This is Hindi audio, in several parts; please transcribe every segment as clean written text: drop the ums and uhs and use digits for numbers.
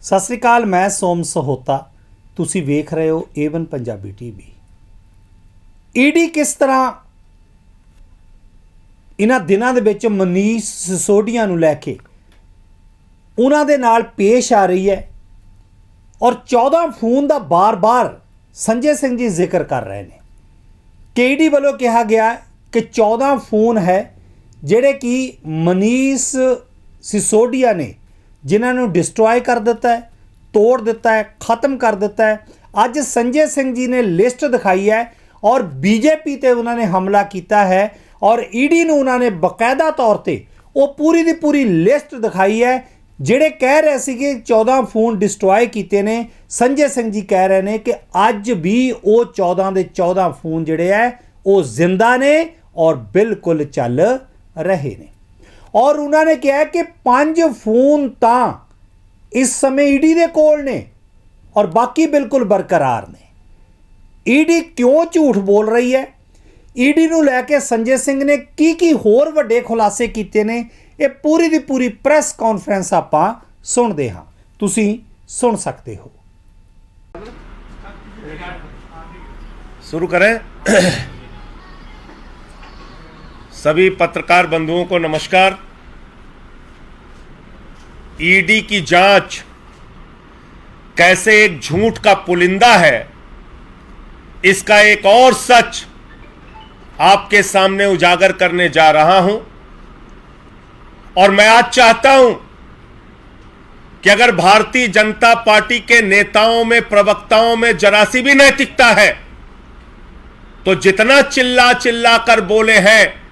सत श्री अकाल, मैं सोम सहोता। तुसी वेख रहे हो A1 पंजाबी टीवी। ईडी किस तरह इन्हां दिनां दे विच मनीष सिसोदिया नूं लैके उन्हां दे नाल पेश आ रही है और 14 खून का बार बार संजय सिंह जी जिक्र कर रहे हैं कि ईडी वालों कहा गया कि 14 खून है जिहड़े कि मनीष सिसोदिया ने जिन्होंने डिस्ट्रॉय कर दिता है, तोड़ दिता है, ख़त्म कर दिता है। अज संजय सिंह जी ने लिस्ट दिखाई है और बीजेपी ते उन्होंने हमला किया है और ईडी ने उन्होंने बकायदा तौर पर वो पूरी की पूरी लिस्ट दिखाई है। जिहड़े कह रहे थे कि 14 फोन डिस्ट्रॉय किए ने, संजय सिंह जी कह रहे हैं कि अज भी वो 14 के 14 फोन जिहड़े है वो जिंदा ने और बिल्कुल चल रहे ने। और उन्होंने कहा कि 5 फोन तां इस समय ईडी दे कोल ने और बाकी बिल्कुल बरकरार ने। ईडी क्यों झूठ बोल रही है, ईडी नूं लैके संजय सिंह ने की होर वड्डे खुलासे कीते ने, ये पूरी दी पूरी प्रेस कॉन्फ्रेंस आपां सुनदे हां, तुसीं सुन सकते हो। शुरू करें। सभी पत्रकार बंधुओं को नमस्कार। ईडी की जांच कैसे एक झूठ का पुलिंदा है, इसका एक और सच आपके सामने उजागर करने जा रहा हूं। और मैं आज चाहता हूं कि अगर भारतीय जनता पार्टी के नेताओं में, प्रवक्ताओं में जरा सी भी नैतिकता है तो जितना चिल्ला चिल्ला कर बोले हैं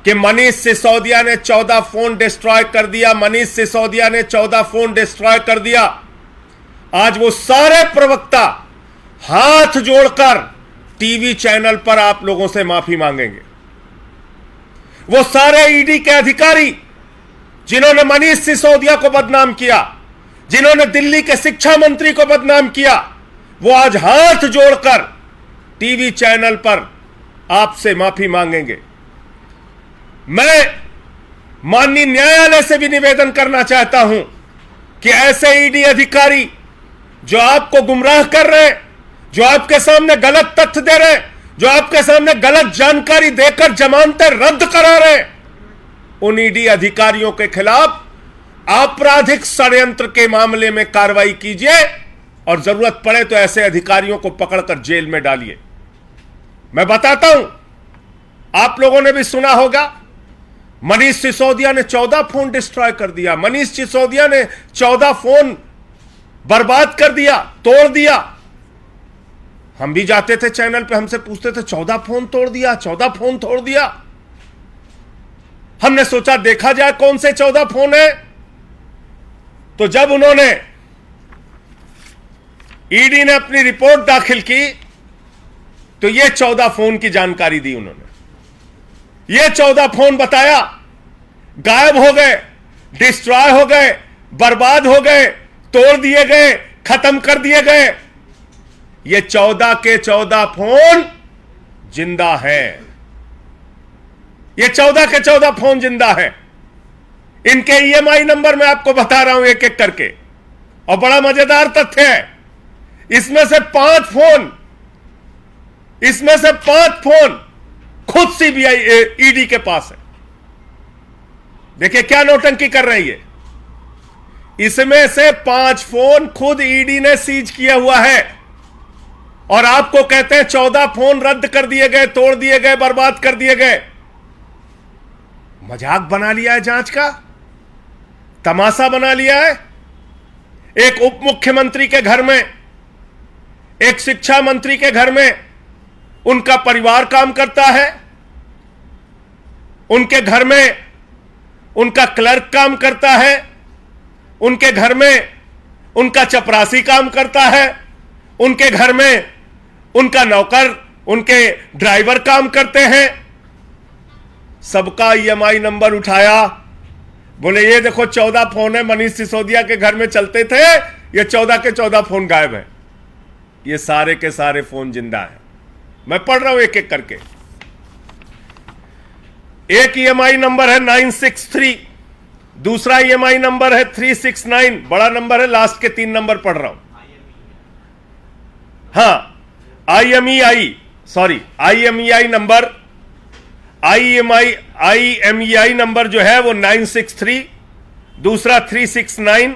कि मनीष सिसोदिया ने 14 फोन डिस्ट्रॉय कर दिया, मनीष सिसोदिया ने 14 फोन डिस्ट्रॉय कर दिया, आज वो सारे प्रवक्ता हाथ जोड़कर टीवी चैनल पर आप लोगों से माफी मांगेंगे। वो सारे ईडी के अधिकारी जिन्होंने मनीष सिसोदिया को बदनाम किया, जिन्होंने दिल्ली के शिक्षा मंत्री को बदनाम किया, वो आज हाथ जोड़कर टीवी चैनल पर आपसे माफी मांगेंगे। मैं माननीय न्यायालय से भी निवेदन करना चाहता हूं कि ऐसे ईडी अधिकारी जो आपको गुमराह कर रहे हैं, जो आपके सामने गलत तथ्य दे रहे हैं, जो आपके सामने गलत जानकारी देकर जमानतें रद्द करा रहे हैं, उन ईडी अधिकारियों के खिलाफ आपराधिक षड्यंत्र के मामले में कार्रवाई कीजिए और जरूरत पड़े तो ऐसे अधिकारियों को पकड़कर जेल में डालिए। मैं बताता हूं, आप लोगों ने भी सुना होगा, मनीष सिसोदिया ने 14 फोन डिस्ट्रॉय कर दिया, मनीष सिसोदिया ने 14 फोन बर्बाद कर दिया, तोड़ दिया। हम भी जाते थे चैनल पे, हमसे पूछते थे 14 फोन तोड़ दिया, 14 फोन तोड़ दिया। हमने सोचा देखा जाए कौन से 14 फोन है। तो जब उन्होंने, ईडी ने अपनी रिपोर्ट दाखिल की तो ये 14 फोन की जानकारी दी उन्होंने। ये 14 फोन बताया गायब हो गए, डिस्ट्रॉय हो गए, बर्बाद हो गए, तोड़ दिए गए, खत्म कर दिए गए। ये 14 के 14 फोन जिंदा है। ये 14 के 14 फोन जिंदा है। इनके ईएमआई नंबर मैं आपको बता रहा हूं एक एक करके। और बड़ा मजेदार तथ्य है, इसमें से 5 फोन खुद सीबीआई ईडी के पास है। देखिए क्या नौटंकी कर रही है। इसमें से 5 फोन खुद ईडी ने सीज किया हुआ है और आपको कहते हैं 14 फोन रद्द कर दिए गए, तोड़ दिए गए, बर्बाद कर दिए गए। मजाक बना लिया है जांच का, तमाशा बना लिया है। एक उप मुख्यमंत्री के घर में, एक शिक्षा मंत्री के घर में उनका परिवार काम करता है, उनके घर में उनका क्लर्क काम करता है, उनके घर में उनका चपरासी काम करता है, उनके घर में उनका नौकर, उनके ड्राइवर काम करते हैं। सबका ईएमआई नंबर उठाया, बोले ये देखो 14 फोन है, मनीष सिसोदिया के घर में चलते थे, ये 14 के 14 फोन गायब हैं। ये सारे के सारे फोन जिंदा हैं। मैं पढ़ रहा हूं एक एक करके। एक ईएमआई नंबर है 963 दूसरा ईएमआई नंबर है 369, बड़ा नंबर है, लास्ट के 3 नंबर पढ़ रहा हूं। हाँ, आईएमईआई नंबर, आईएमईआई नंबर जो है वो 963, दूसरा 369,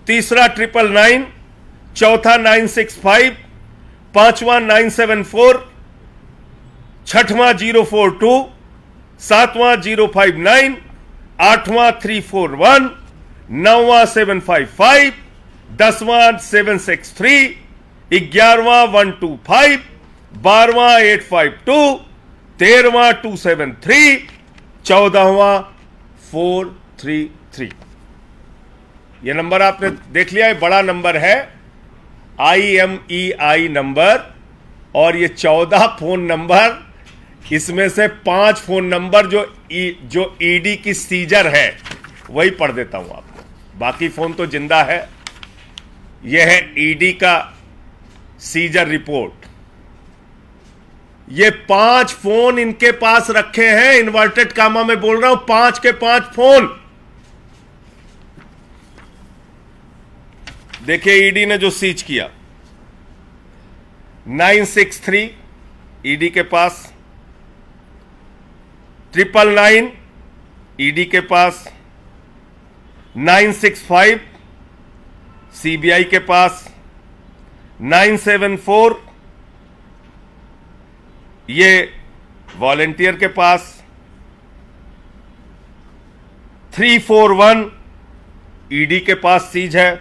तीसरा 999, चौथा 965, पांचवा 974, छठवां 042, सातवां 059, आठवां 341, नौवां 755, 10वां 763, 11वां 125, 12वां 852, 13वां 273, 14वां 433। ये नंबर आपने देख लिया, ये बड़ा नंबर है आईएमईआई नंबर, और ये 14 फोन नंबर, इसमें से 5 फोन नंबर जो ईडी की सीजर है वही पढ़ देता हूं आपको, बाकी फोन तो जिंदा है। यह है ईडी का सीजर रिपोर्ट। ये 5 फोन इनके पास रखे हैं, इन्वर्टेड कामा में बोल रहा हूं, 5 के 5 फोन। देखिए ईडी ने जो सीज किया, 963 ईडी के पास, 999 ईडी के पास, 965 सीबीआई के पास, 974 ये वॉलेंटियर के पास, 341 ईडी के पास सीज है,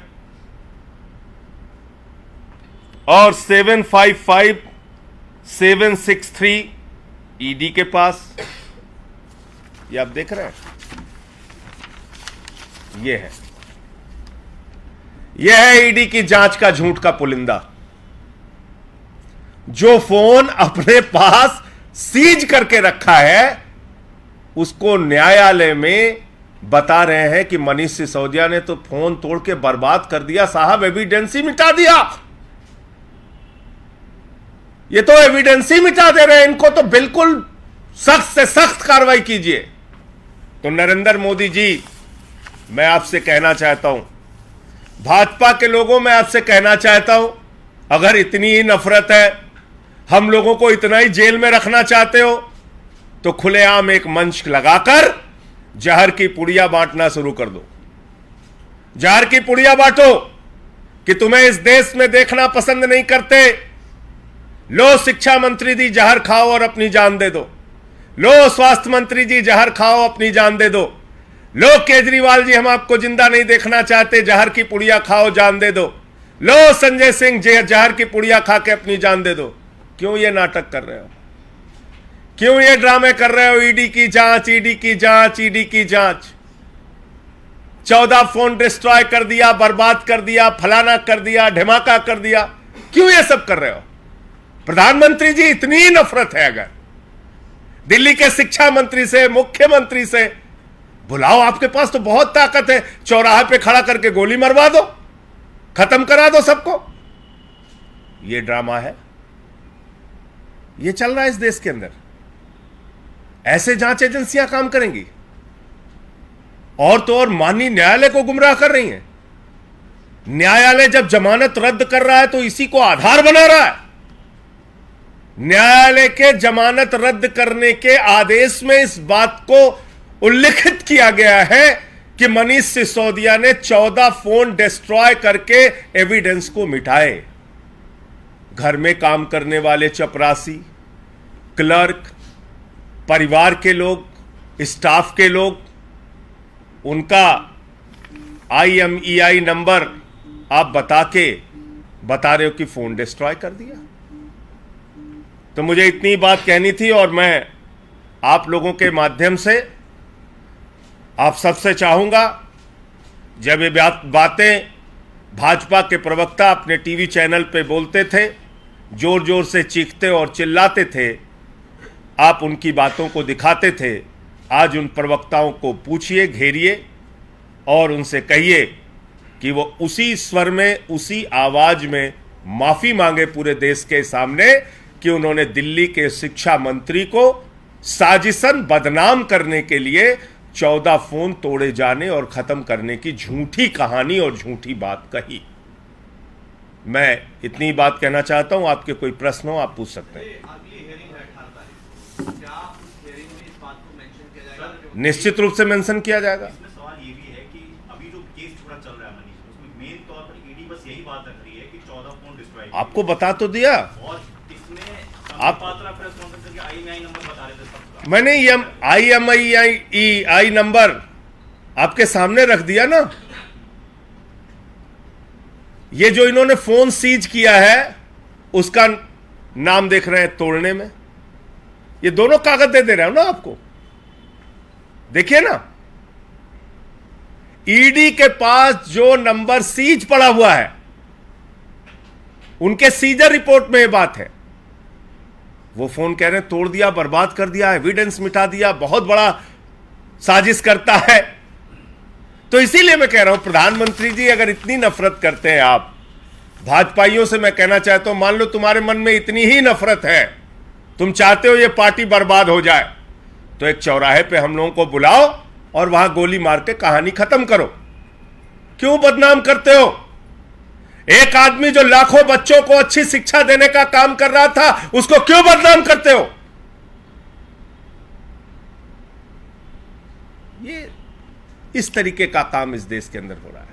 और 755 763 ईडी के पास। ये आप देख रहे हैं, यह है ईडी की जांच का झूठ का पुलिंदा। जो फोन अपने पास सीज करके रखा है उसको न्यायालय में बता रहे हैं कि मनीष सिसोदिया ने तो फोन तोड़ के बर्बाद कर दिया साहब, एविडेंस ही मिटा दिया। ये तो एविडेंस ही मिटा दे रहे हैं, इनको तो बिल्कुल सख्त से सख्त कार्रवाई कीजिए। तो नरेंद्र मोदी जी, मैं आपसे कहना चाहता हूं, भाजपा के लोगों, मैं आपसे कहना चाहता हूं, अगर इतनी ही नफरत है, हम लोगों को इतना ही जेल में रखना चाहते हो, तो खुलेआम एक मंच लगाकर जहर की पुड़िया बांटना शुरू कर दो। जहर की पुड़िया बांटो कि तुम्हें इस देश में देखना पसंद नहीं करते। लो शिक्षा मंत्री जी जहर खाओ और अपनी जान दे दो। लो स्वास्थ्य मंत्री जी जहर खाओ, अपनी जान दे दो। लो केजरीवाल जी, हम आपको जिंदा नहीं देखना चाहते, जहर की पुड़िया खाओ, जान दे दो। लो संजय सिंह जी, जहर की पुड़िया खा के अपनी जान दे दो। क्यों ये नाटक कर रहे हो? क्यों ये ड्रामे कर रहे हो? ईडी की जांच, ईडी की जांच, ईडी की जांच। 14 फोन डिस्ट्रॉय कर दिया, बर्बाद कर दिया, फलाना कर दिया, ढिमाका कर दिया। क्यों ये सब कर रहे हो? प्रधानमंत्री जी, इतनी ही नफरत है अगर, दिल्ली के शिक्षा मंत्री से, मुख्यमंत्री से बुलाओ, आपके पास तो बहुत ताकत है, चौराहे पे खड़ा करके गोली मरवा दो, खत्म करा दो सबको। ये ड्रामा है, ये चल रहा है इस देश के अंदर। ऐसे जांच एजेंसियां काम करेंगी, और तो और माननीय न्यायालय को गुमराह कर रही हैं। न्यायालय जब जमानत रद्द कर रहा है तो इसी को आधार बना रहा है। न्यायालय के जमानत रद्द करने के आदेश में इस बात को उल्लिखित किया गया है कि मनीष सिसोदिया ने 14 फोन डिस्ट्रॉय करके एविडेंस को मिटाए। घर में काम करने वाले चपरासी, क्लर्क, परिवार के लोग, स्टाफ के लोग, उनका आईएमईआई नंबर आप बता रहे हो कि फोन डिस्ट्रॉय कर दिया। तो मुझे इतनी बात कहनी थी, और मैं आप लोगों के माध्यम से आप सबसे चाहूंगा, जब ये बातें भाजपा के प्रवक्ता अपने टीवी चैनल पे बोलते थे, जोर जोर से चीखते और चिल्लाते थे, आप उनकी बातों को दिखाते थे। आज उन प्रवक्ताओं को पूछिए, घेरिए और उनसे कहिए कि वो उसी स्वर में, उसी आवाज में माफी मांगे पूरे देश के सामने कि उन्होंने दिल्ली के शिक्षा मंत्री को साजिशन बदनाम करने के लिए 14 फोन तोड़े जाने और खत्म करने की झूठी कहानी और झूठी बात कही। मैं इतनी बात कहना चाहता हूं। आपके कोई प्रश्न हो आप पूछ सकते हैं। निश्चित रूप से मेंशन किया जाएगा। सवाल ये भी है कि अभी जो केस पूरा चल रहा है मनीष, उसमें मेन तौर पर ईडी बस यही बात रख रही है कि 14 फोन डिस्ट्रॉय आपको बता तो दिया। और इसमें आप पात्रा प्रेस कॉन्फ्रेंस करके IMEI नंबर बता रहे थे सबका। मैंने IMEI नंबर आपके सामने रख दिया ना। ये जो इन्होंने फोन सीज किया है उसका नाम देख रहे हैं तोड़ने में। ये दोनों कागज दे रहे हो ना आपको, देखिए ना। ईडी के पास जो नंबर सीज पड़ा हुआ है, उनके सीजर रिपोर्ट में यह बात है। वो फोन कह रहे हैं तोड़ दिया, बर्बाद कर दिया, एविडेंस मिटा दिया, बहुत बड़ा साजिश करता है। तो इसीलिए मैं कह रहा हूं प्रधानमंत्री जी, अगर इतनी नफरत करते हैं आप भाजपाइयों से, मैं कहना चाहता हूं मान लो तुम्हारे मन में इतनी ही नफरत है, तुम चाहते हो ये पार्टी बर्बाद हो जाए, तो एक चौराहे पे हम लोगों को बुलाओ और वहां गोली मार के कहानी खत्म करो। क्यों बदनाम करते हो? एक आदमी जो लाखों बच्चों को अच्छी शिक्षा देने का काम कर रहा था, उसको क्यों बदनाम करते हो? ये इस तरीके का काम इस देश के अंदर हो रहा है।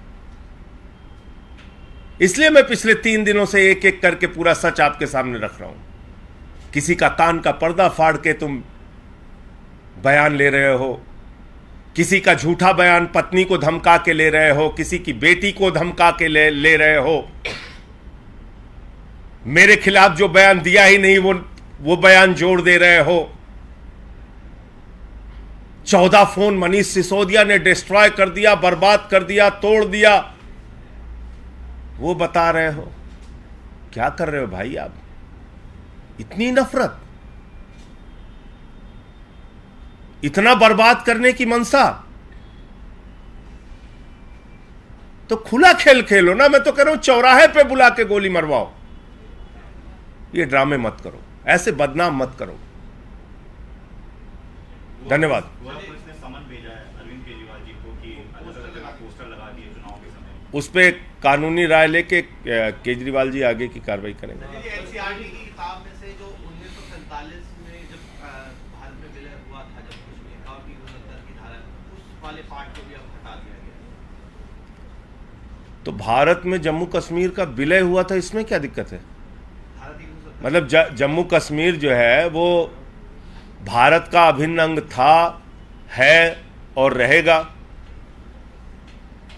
इसलिए मैं पिछले 3 दिनों से एक एक करके पूरा सच आपके सामने रख रहा हूं। किसी का कान का पर्दा फाड़ के तुम बयान ले रहे हो, किसी का झूठा बयान पत्नी को धमका के ले रहे हो, किसी की बेटी को धमका के ले रहे हो। मेरे खिलाफ जो बयान दिया ही नहीं वो बयान जोड़ दे रहे हो। 14 फोन मनीष सिसोदिया ने डिस्ट्रॉय कर दिया, बर्बाद कर दिया, तोड़ दिया, वो बता रहे हो। क्या कर रहे हो भाई आप? इतनी नफरत, इतना बर्बाद करने की मनसा, तो खुला खेल खेलो ना। मैं तो कह रहा हूं चौराहे पे बुला के गोली मरवाओ। ये ड्रामे मत करो, ऐसे बदनाम मत करो। धन्यवाद। पुलिस ने समन भेजा है अरविंद केजरीवाल जी को कि अलग-अलग जगह पोस्टर लगा दिए चुनाव के समय। उस पर कानूनी राय लेके केजरीवाल जी आगे की कार्रवाई करेंगे। NCERT की किताब में से जो 1947 में जब भारत में विलय हुआ था, जब कश्मीर का 69 की धारा, उस वाले पार्ट को भी अब हटा दिया गया। तो भारत में जम्मू कश्मीर का विलय हुआ था, इसमें क्या दिक्कत है? धारा 370 मतलब जम्मू कश्मीर जो है वो भारत का अभिन्न अंग था, है और रहेगा।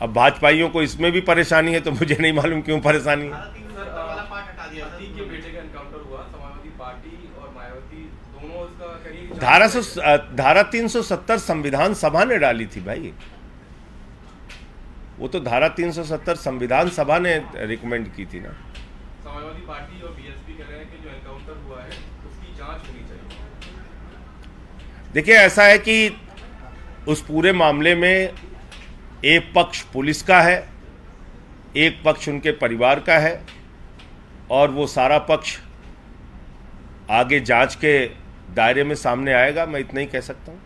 अब भाजपाइयों को इसमें भी परेशानी है, तो मुझे नहीं मालूम क्यों परेशानी है। धारा 370 वाला पार्ट हटा दिया था। के बेटे का एनकाउंटर हुआ, समाजवादी पार्टी और मायावती दोनों इसका करीब धारा 370 संविधान सभा ने डाली थी भाई। वो तो धारा 370 संविधान सभा ने रिकमेंड की थी ना। समाजवादी पार्टी और BSP कह रहे हैं कि जो एनकाउंटर हुआ है उसकी जांच होनी चाहिए। देखिए ऐसा है कि उस पूरे मामले में एक पक्ष पुलिस का है, एक पक्ष उनके परिवार का है, और वो सारा पक्ष आगे जांच के दायरे में सामने आएगा। मैं इतना ही कह सकता हूं।